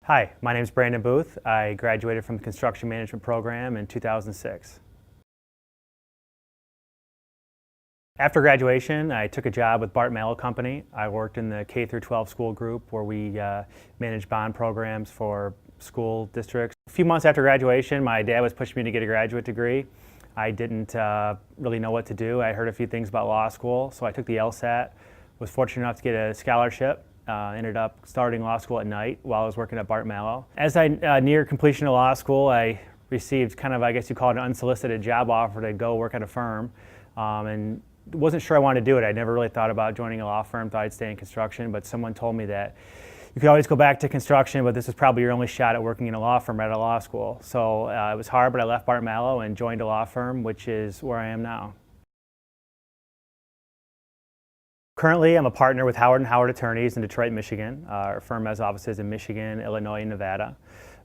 Hi, my name is Brandon Booth. I graduated from the construction management program in 2006. After graduation, I took a job with Bart Mallow Company. I worked in the K-12 school group where we managed bond programs for school districts. A few months after graduation, my dad was pushing me to get a graduate degree. I didn't really know what to do. I heard a few things about law school, so I took the LSAT, was fortunate enough to get a scholarship. Ended up starting law school at night while I was working at Bart Mallow. As I neared completion of law school, I received kind of, I guess you call it, an unsolicited job offer to go work at a firm, and wasn't sure I wanted to do it. I never really thought about joining a law firm, thought I'd stay in construction, but someone told me that you could always go back to construction, but this was probably your only shot at working in a law firm at a law school. So it was hard, but I left Bart Mallow and joined a law firm, which is where I am now. Currently, I'm a partner with Howard & Howard Attorneys in Detroit, Michigan. Our firm has offices in Michigan, Illinois, and Nevada.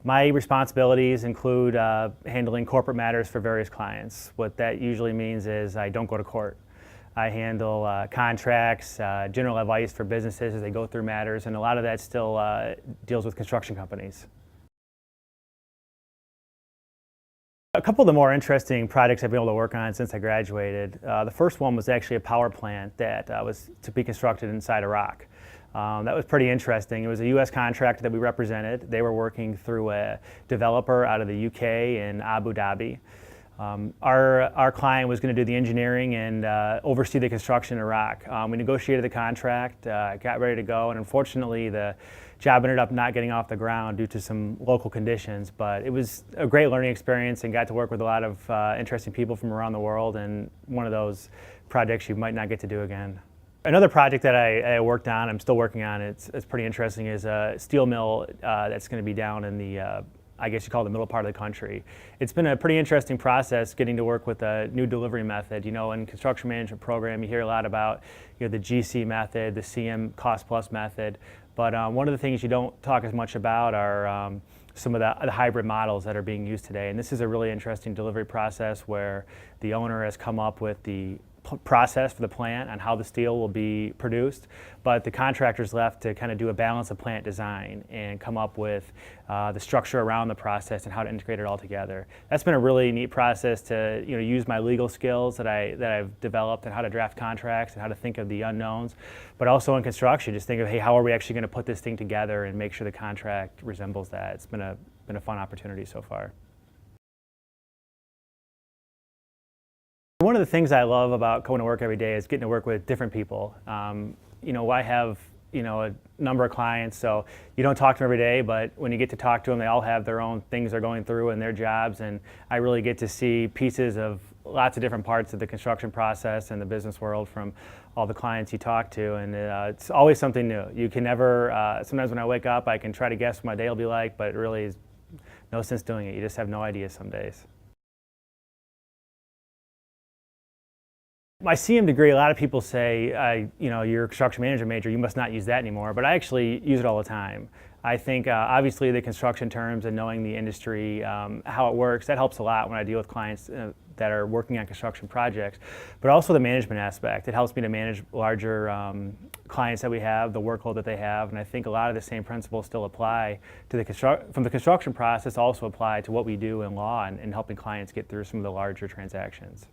My responsibilities include handling corporate matters for various clients. What that usually means is I don't go to court. I handle contracts, general advice for businesses as they go through matters, and a lot of that still deals with construction companies. A couple of the more interesting projects I've been able to work on since I graduated. The first one was actually a power plant that was to be constructed inside Iraq. That was pretty interesting. It was a U.S. contractor that we represented. They were working through a developer out of the U.K. in Abu Dhabi. Our client was going to do the engineering and oversee the construction in Iraq. We negotiated the contract, got ready to go, and unfortunately the job ended up not getting off the ground due to some local conditions, but it was a great learning experience and got to work with a lot of interesting people from around the world, and one of those projects you might not get to do again. Another project that I worked on, I'm still working on, it's pretty interesting, is a steel mill that's going to be down in the I guess you call it the middle part of the country. It's been a pretty interesting process getting to work with a new delivery method. You know, in construction management program, you hear a lot about the GC method, the CM cost plus method, but one of the things you don't talk as much about are some of the hybrid models that are being used today. And this is a really interesting delivery process where the owner has come up with the process for the plant on how the steel will be produced, but the contractor's left to kind of do a balance of plant design and come up with the structure around the process and how to integrate it all together. That's been a really neat process to use my legal skills that I've developed and how to draft contracts and how to think of the unknowns, but also in construction, just think of, hey, how are we actually going to put this thing together and make sure the contract resembles that. It's been a fun opportunity so far. One of the things I love about going to work every day is getting to work with different people. I have a number of clients, so you don't talk to them every day, but when you get to talk to them, they all have their own things they're going through in their jobs, and I really get to see pieces of lots of different parts of the construction process and the business world from all the clients you talk to, and it's always something new. You can never, sometimes when I wake up, I can try to guess what my day will be like, but it really is no sense doing it. You just have no idea some days. My CM degree, a lot of people say, you're a construction management major, you must not use that anymore, but I actually use it all the time. I think obviously the construction terms and knowing the industry, how it works, that helps a lot when I deal with clients that are working on construction projects, but also the management aspect. It helps me to manage larger clients that we have, the workload that they have, and I think a lot of the same principles still apply to from the construction process, also apply to what we do in law and helping clients get through some of the larger transactions.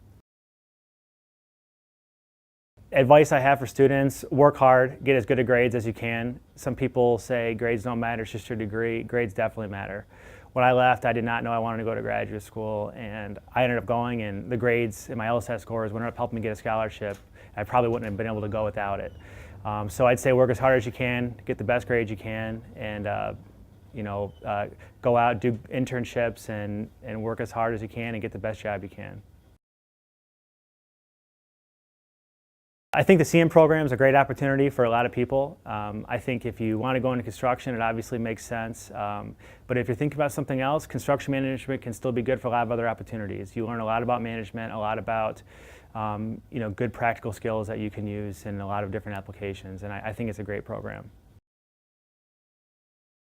Advice I have for students: work hard, get as good at grades as you can. Some people say grades don't matter, it's just your degree. Grades definitely matter. When I left, I did not know I wanted to go to graduate school, and I ended up going, and the grades and my LSAT scores ended up helping me get a scholarship. I probably wouldn't have been able to go without it. So I'd say work as hard as you can, get the best grades you can, and go out, do internships, and work as hard as you can and get the best job you can. I think the CM program is a great opportunity for a lot of people. I think if you want to go into construction, it obviously makes sense. But if you're thinking about something else, construction management can still be good for a lot of other opportunities. You learn a lot about management, a lot about good practical skills that you can use in a lot of different applications, and I think it's a great program.